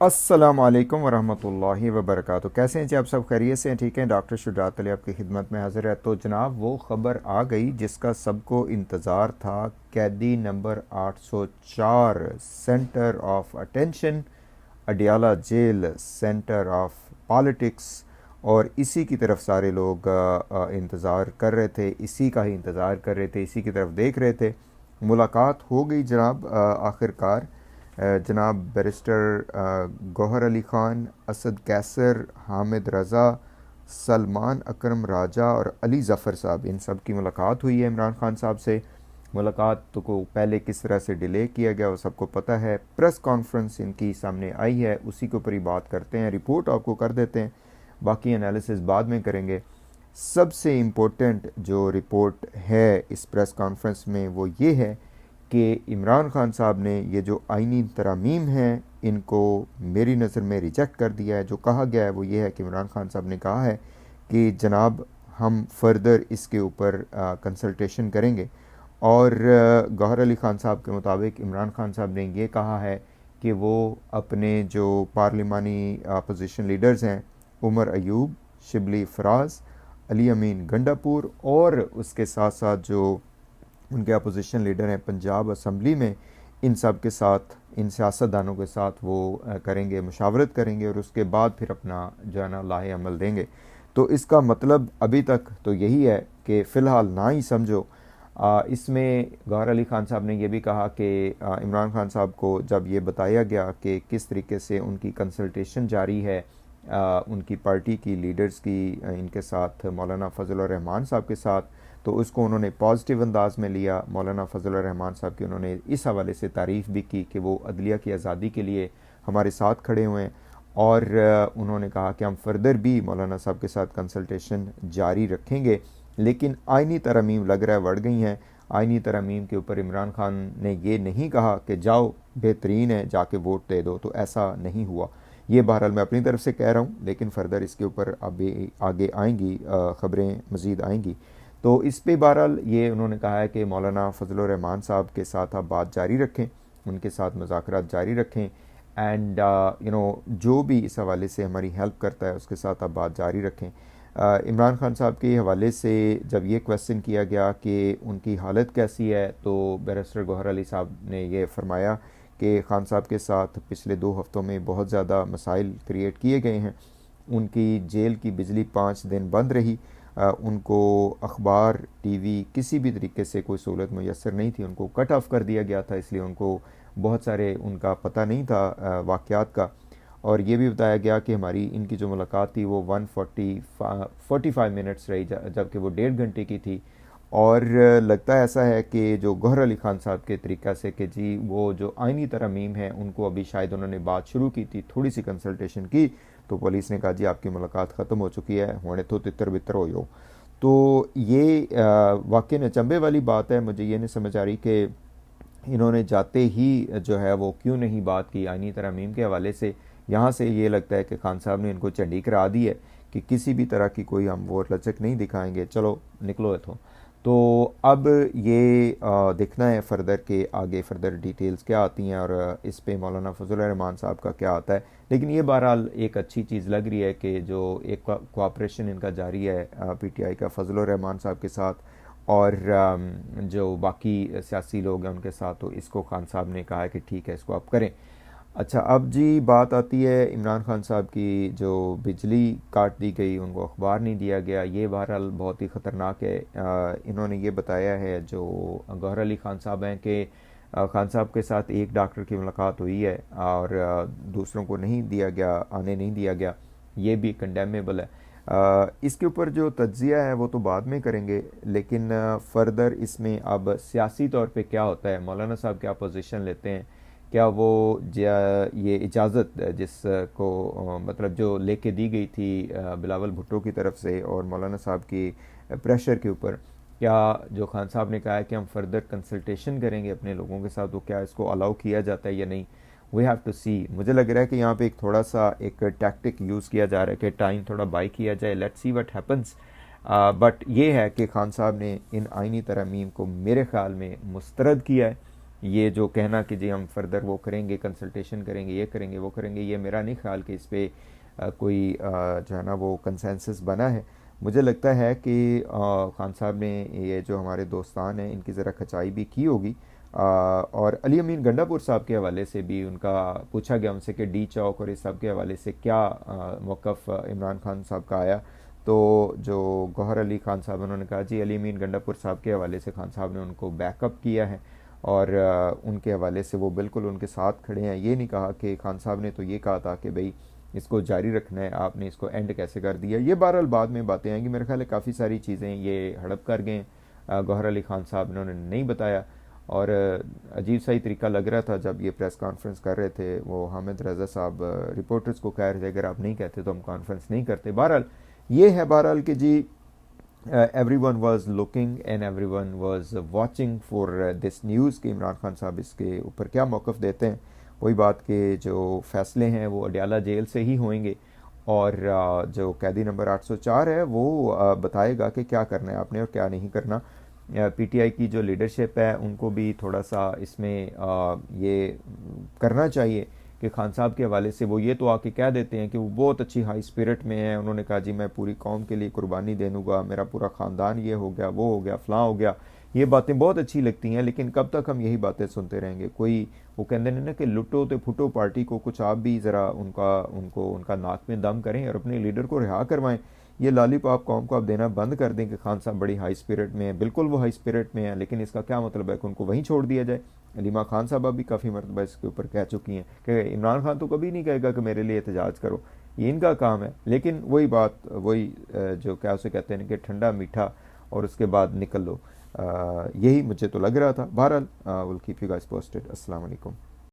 अस्सलाम वालेकुम वरहमतुल्लाहि वबरकातुहू। कैसे हैं जी आप सब? खैरियत से हैं? ठीक हैं। डॉक्टर शुजात अली आपकी खिदमत में हाजिर है। तो जनाब वो ख़बर आ गई जिसका सबको इंतज़ार था। कैदी number 804 centre of attention, Adiala jail, centre of politics. और इसी की तरफ सारे लोग इंतज़ार कर रहे थे, इसी का ही इंतज़ार कर रहे थे, इसी की तरफ देख रहे थे। मुलाकात हो गई जनाब आखिरकार। जनाब बैरिस्टर गौहर अली ख़ान, असद कैसर, हामिद रज़ा, सलमान अकरम राजा और अली ज़फ़र साहब, इन सब की मुलाकात हुई है इमरान ख़ान साहब से। मुलाकात तो को पहले किस तरह से डिले किया गया वो सबको पता है। प्रेस कॉन्फ्रेंस इनकी सामने आई है, उसी के ऊपर ही बात करते हैं। रिपोर्ट आपको कर देते हैं, बाकी एनालिसिस बाद में करेंगे। सबसे इम्पोर्टेंट जो रिपोर्ट है इस प्रेस कॉन्फ्रेंस में वो ये है कि इमरान ख़ान साहब ने ये जो आइनी तरामीम हैं इनको मेरी नज़र में रिजेक्ट कर दिया है। जो कहा गया है वो ये है कि इमरान ख़ान साहब ने कहा है कि जनाब हम फर्दर इसके ऊपर कंसल्टेशन करेंगे। और गौहर अली ख़ान साहब के मुताबिक इमरान ख़ान साहब ने ये कहा है कि वो अपने जो पार्लिमानी अपोजिशन लीडर्स हैं, उमर अयूब, शिबली फराज, अली अमीन गंडापुर, और उसके साथ साथ जो उनके अपोजिशन लीडर हैं पंजाब असम्बली में, इन सब के साथ, इन सियासतदानों के साथ वो करेंगे, मुशावरत करेंगे और उसके बाद फिर अपना जो है ना लाहे अमल देंगे। तो इसका मतलब अभी तक तो यही है कि फ़िलहाल ना ही समझो। इसमें गौहर अली ख़ान साहब ने यह भी कहा कि इमरान ख़ान साहब को जब ये बताया गया कि किस तरीके से उनकी कंसल्टेशन जारी है उनकी पार्टी की लीडर्स की इनके साथ, मौलाना फ़ज़ल रहमान साहब के साथ, तो उसको उन्होंने पॉजिटिव अंदाज में लिया। मौलाना फ़ज़ल रहमान साहब की उन्होंने इस हवाले से तारीफ़ भी की कि वो अदलिया की आज़ादी के लिए हमारे साथ खड़े हुए हैं। और उन्होंने कहा कि हम फर्दर भी मौलाना साहब के साथ कंसल्टेशन जारी रखेंगे। लेकिन आइनी तरमीम लग रहा है बढ़ गई हैं। आइनी तरमीम के ऊपर इमरान ख़ान ने ये नहीं कहा कि जाओ बेहतरीन है जाके वोट दे दो, तो ऐसा नहीं हुआ। ये बहरहाल मैं अपनी तरफ से कह रहा हूँ, लेकिन फ़र्दर इसके ऊपर अभी आगे आएंगी ख़बरें मज़ीद आएंगी। तो इस पे बहरहाल ये उन्होंने कहा है कि मौलाना फ़ज़ल रहमान साहब के साथ आप बात जारी रखें, उनके साथ मुज़ाकरात जारी रखें। एंड जो भी इस हवाले से हमारी हेल्प करता है उसके साथ आप बात जारी रखें। इमरान ख़ान साहब के हवाले से जब ये क्वेश्चन किया गया कि उनकी हालत कैसी है, तो बैरिस्टर गौहर अली साहब ने ये फरमाया कि ख़ान साहब के साथ पिछले 2 हफ़्तों में बहुत ज़्यादा मसाइल क्रिएट किए गए हैं। उनकी जेल की बिजली 5 दिन बंद रही। उनको अखबार, टीवी, किसी भी तरीके से कोई सहूलत मैसर नहीं थी। उनको कट ऑफ कर दिया गया था, इसलिए उनको बहुत सारे उनका पता नहीं था वाक़यात का। और ये भी बताया गया कि हमारी इनकी जो मुलाकात थी वो 145 मिनट्स रही, जबकि वो 1.5 घंटे की थी। और लगता है ऐसा है कि जो गौहर अली ख़ान साहब के तरीक़ा से कि जी वो जो आइनी तरमीम है उनको अभी शायद उन्होंने बात शुरू की थी, थोड़ी सी कंसल्टेशन की, तो पुलिस ने कहा जी आपकी मुलाकात ख़त्म हो चुकी है, होने तो तितर बितर हो। तो ये वाकई अचंभे वाली बात है। मुझे ये नहीं समझ आ रही कि इन्होंने जाते ही जो है वो क्यों नहीं बात की आइनी तरमीम के हवाले से। यहाँ से ये लगता है कि खान साहब ने इनको चंडी करा दी है कि किसी भी तरह की कोई हम वो लचक नहीं दिखाएंगे, चलो निकलो इथों। तो अब ये देखना है फर्दर के आगे फर्दर डिटेल्स क्या आती हैं और इस पे मौलाना फ़ज़ल रहमान साहब का क्या आता है। लेकिन ये बहरहाल एक अच्छी चीज़ लग रही है कि जो एक कोऑपरेशन इनका जारी है पीटीआई का फ़ज़ल रहमान साहब के साथ और जो बाकी सियासी लोग हैं उनके साथ, तो इसको खान साहब ने कहा है कि ठीक है इसको आप करें। अच्छा, अब जी बात आती है इमरान खान साहब की। जो बिजली काट दी गई, उनको अखबार नहीं दिया गया, ये बहरहाल बहुत ही ख़तरनाक है। इन्होंने ये बताया है जो गौहर अली ख़ान साहब हैं कि खान साहब के साथ एक डॉक्टर की मुलाकात हुई है और दूसरों को नहीं दिया गया, आने नहीं दिया गया। ये भी कंडेमेबल है। इसके ऊपर जो तज्ज़िया है वो तो बाद में करेंगे, लेकिन फ़र्दर इसमें अब सियासी तौर पे क्या होता है, मौलाना साहब क्या पोजीशन लेते हैं, क्या वो ये इजाज़त जिसको मतलब जो लेके दी गई थी बिलावल भुट्टो की तरफ से और मौलाना साहब की प्रेशर के ऊपर, क्या जो खान साहब ने कहा है कि हम फर्दर कंसल्टेशन करेंगे अपने लोगों के साथ, तो क्या इसको अलाउ किया जाता है या नहीं, वी हैव टू सी। मुझे लग रहा है कि यहाँ पे एक थोड़ा सा एक टैक्टिक यूज़ किया जा रहा है कि टाइम थोड़ा बाई किया जाए, let's see what happens. But ये है कि खान साहब ने इन आइनी तरमीम को मेरे ख़्याल में मुस्तरद किया है ये जो कहना कि जी हम फर्दर वो करेंगे, कंसल्टेशन करेंगे, ये करेंगे वो करेंगे, ये मेरा नहीं ख्याल कि इस पर कोई जो है ना वो कंसेंसस बना है। मुझे लगता है कि खान साहब ने ये जो हमारे दोस्तान हैं इनकी ज़रा खचाई भी की होगी। और अली अमीन गंडापुर साहब के हवाले से भी उनका पूछा गया उनसे कि डी चौक और इस सब के हवाले से क्या मौक़िफ़ इमरान खान साहब का आया। तो जो गौहर अली खान साहब उन्होंने कहा जी अली अमीन गंडापुर साहब के हवाले से खान साहब ने उनको बैकअप किया है और उनके हवाले से वो बिल्कुल उनके साथ खड़े हैं। ये नहीं कहा कि खान साहब ने तो ये कहा था कि भाई इसको जारी रखना है, आपने इसको एंड कैसे कर दिया। ये बहरहाल बाद में बातें आएंगी। मेरे ख्याल है काफ़ी सारी चीज़ें ये हड़प कर गए गौहर अली खान साहब ने, उन्होंने नहीं बताया। और अजीब सा ही तरीका लग रहा था जब ये प्रेस कॉन्फ्रेंस कर रहे थे, वो हामिद रज़ा साहब रिपोर्टर्स को कह रहे थे अगर आप नहीं कहते तो हम कॉन्फ्रेंस नहीं करते। बहरहाल ये है बहरहाल कि जी everyone was looking and everyone was watching for this news कि इमरान खान साहब इसके ऊपर क्या मौक़िफ़ देते हैं। वही बात के जो फ़ैसले हैं वो अडयाला जेल से ही होंगे और जो कैदी नंबर 804 है वो बताएगा कि क्या करना है आपने और क्या नहीं करना। पीटीआई की जो लीडरशिप है उनको भी थोड़ा सा इसमें ये करना चाहिए कि खान साहब के हवाले से वो ये तो आके कह देते हैं कि वो बहुत अच्छी हाई स्पिरिट में है, उन्होंने कहा जी मैं पूरी कौम के लिए कुर्बानी दे दूँगा, मेरा पूरा ख़ानदान ये हो गया वो हो गया फ़लाँ हो गया। ये बातें बहुत अच्छी लगती हैं लेकिन कब तक हम यही बातें सुनते रहेंगे। कोई वो कहते हैं ना कि लुटो तो फुटो पार्टी को, कुछ आप भी ज़रा उनका नाक में दम करें और अपने लीडर को रिहा करवाएं। ये लॉलीपॉप कौम को आप देना बंद कर दें कि खान साहब बड़ी हाई स्पिरिट में है। बिल्कुल वो हाई स्पिरिट में है लेकिन इसका क्या मतलब है कि उनको वहीं छोड़ दिया जाए। अलीमा खान साहब भी काफ़ी मरतबा इसके ऊपर कह चुकी हैं कि इमरान खान तो कभी नहीं कहेगा कि मेरे लिए एहतजाज करो, ये इनका काम है। लेकिन वही बात वही जो क्या उसे कहते हैं कि ठंडा मीठा और उसके बाद निकल लो, यही मुझे तो लग रहा था। बहरहाल will keep you guys posted. अस्सलाम वालेकुम।